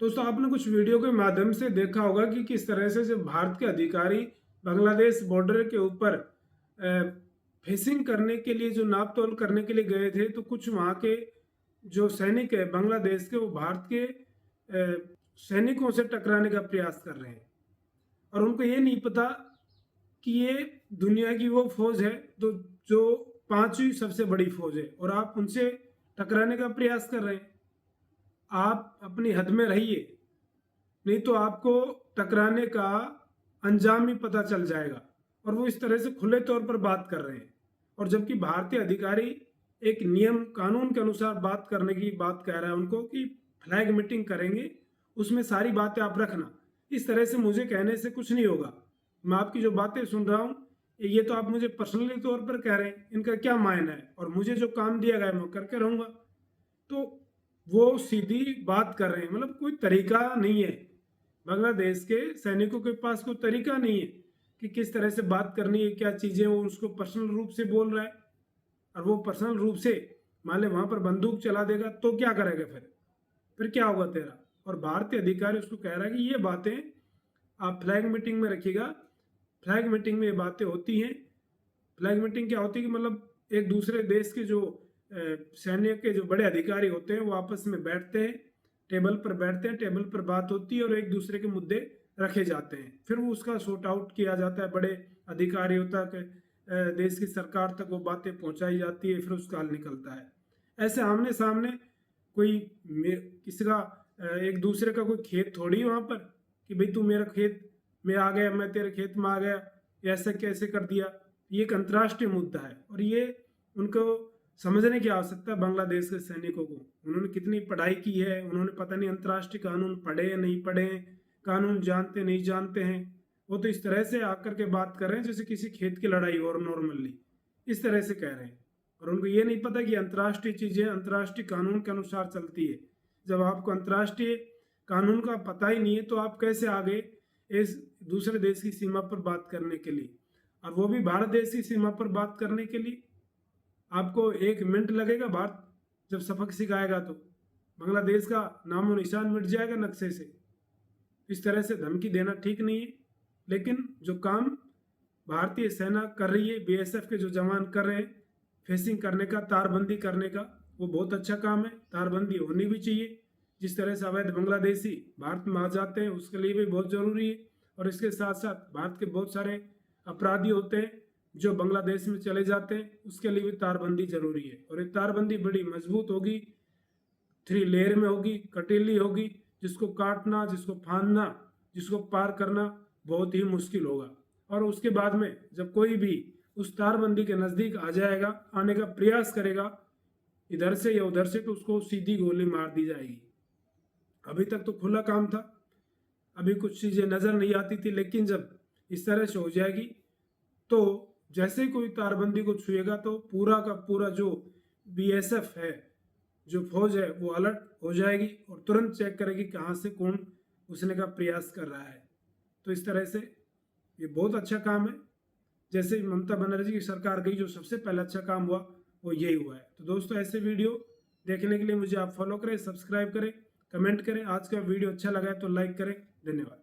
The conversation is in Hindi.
दोस्तों आपने कुछ वीडियो के माध्यम से देखा होगा कि किस तरह से जब भारत के अधिकारी बांग्लादेश बॉर्डर के ऊपर फेसिंग करने के लिए जो नाप तोल करने के लिए गए थे, तो कुछ वहाँ के जो सैनिक है बांग्लादेश के, वो भारत के सैनिकों से टकराने का प्रयास कर रहे हैं। और उनको ये नहीं पता कि ये दुनिया की वो फौज है तो जो पांचवी सबसे बड़ी फौज है, और आप उनसे टकराने का प्रयास कर रहे हैं। आप अपनी हद में रहिए, नहीं तो आपको टकराने का अंजाम ही पता चल जाएगा। और वो इस तरह से खुले तौर पर बात कर रहे हैं, और जबकि भारतीय अधिकारी एक नियम कानून के अनुसार बात करने की बात कह रहा है उनको कि फ्लैग मीटिंग करेंगे, उसमें सारी बातें आप रखना। इस तरह से मुझे कहने से कुछ नहीं होगा। मैं आपकी जो बातें सुन रहा हूँ ये तो आप मुझे पर्सनली तौर पर कह रहे हैं, इनका क्या मायना है? और मुझे जो काम दिया गया है मैं करके रहूँगा। तो वो सीधी बात कर रहे हैं, मतलब कोई तरीका नहीं है। बांग्लादेश के सैनिकों के पास कोई तरीका नहीं है कि किस तरह से बात करनी है, क्या चीज़ें। वो उसको पर्सनल रूप से बोल रहा है, और वो पर्सनल रूप से मान ले वहाँ पर बंदूक चला देगा तो क्या करेगा? फिर क्या होगा तेरा? और भारतीय अधिकारी उसको कह रहा है कि ये बातें आप फ्लैग मीटिंग में रखिएगा। फ्लैग मीटिंग में ये बातें होती हैं। फ्लैग मीटिंग क्या होती है कि मतलब एक दूसरे देश के जो सैन्य के जो बड़े अधिकारी होते हैं वो आपस में बैठते हैं, टेबल पर बैठते हैं, टेबल पर बात होती है और एक दूसरे के मुद्दे रखे जाते हैं। फिर वो उसका सॉर्ट आउट किया जाता है, बड़े अधिकारियों तक, देश की सरकार तक वो बातें पहुंचाई जाती है, फिर उसका हल निकलता है। ऐसे आमने सामने कोई किसी का एक दूसरे का कोई खेत थोड़ी है वहाँ पर कि भाई तू मेरा खेत में आ गया, मैं तेरे खेत में आ गया, ऐसा कैसे कर दिया। ये एक अंतर्राष्ट्रीय मुद्दा है, और ये उनको समझने की आवश्यकता बांग्लादेश के सैनिकों को। उन्होंने कितनी पढ़ाई की है, उन्होंने पता नहीं अंतर्राष्ट्रीय कानून पढ़े या नहीं पढ़े, कानून जानते नहीं जानते हैं। वो तो इस तरह से आकर के बात कर रहे हैं जैसे किसी खेत की लड़ाई और नॉर्मली इस तरह से कह रहे हैं। और उनको ये नहीं पता कि अंतर्राष्ट्रीय चीज़ें अंतर्राष्ट्रीय कानून के अनुसार चलती है। जब आपको अंतर्राष्ट्रीय कानून का पता ही नहीं है तो आप कैसे आगे इस दूसरे देश की सीमा पर बात करने के लिए, और वो भी भारत देश की सीमा पर बात करने के लिए आपको 1 मिनट लगेगा? भारत जब सबक सिखाएगा तो बांग्लादेश का नामो निशान मिट जाएगा नक्शे से। इस तरह से धमकी देना ठीक नहीं है। लेकिन जो काम भारतीय सेना कर रही है, बीएसएफ के जो जवान कर रहे हैं फेसिंग करने का, तारबंदी करने का, वो बहुत अच्छा काम है। तारबंदी होनी भी चाहिए। जिस तरह से अवैध बांग्लादेशी भारत में आ जाते हैं उसके लिए भी बहुत ज़रूरी है। और इसके साथ साथ भारत के बहुत सारे अपराधी होते हैं जो बांग्लादेश में चले जाते हैं, उसके लिए भी तारबंदी जरूरी है। और ये तारबंदी बड़ी मजबूत होगी, 3 लेयर में होगी, कटीली होगी, जिसको काटना, जिसको फांदना, जिसको पार करना बहुत ही मुश्किल होगा। और उसके बाद में जब कोई भी उस तारबंदी के नज़दीक आ जाएगा, आने का प्रयास करेगा इधर से या उधर से, तो उसको सीधी गोली मार दी जाएगी। अभी तक तो खुला काम था, अभी कुछ चीज़ें नज़र नहीं आती थी, लेकिन जब इस तरह से हो जाएगी तो जैसे ही कोई तारबंदी को छुएगा तो पूरा का पूरा जो बीएसएफ है, जो फौज है, वो अलर्ट हो जाएगी और तुरंत चेक करेगी कहाँ से कौन घुसने का प्रयास कर रहा है। तो इस तरह से ये बहुत अच्छा काम है। जैसे ममता बनर्जी की सरकार गई, जो सबसे पहला अच्छा काम हुआ वो यही हुआ है। तो दोस्तों ऐसे वीडियो देखने के लिए मुझे आप फॉलो करें, सब्सक्राइब करें, कमेंट करें। आज का वीडियो अच्छा लगा है तो लाइक करें। धन्यवाद।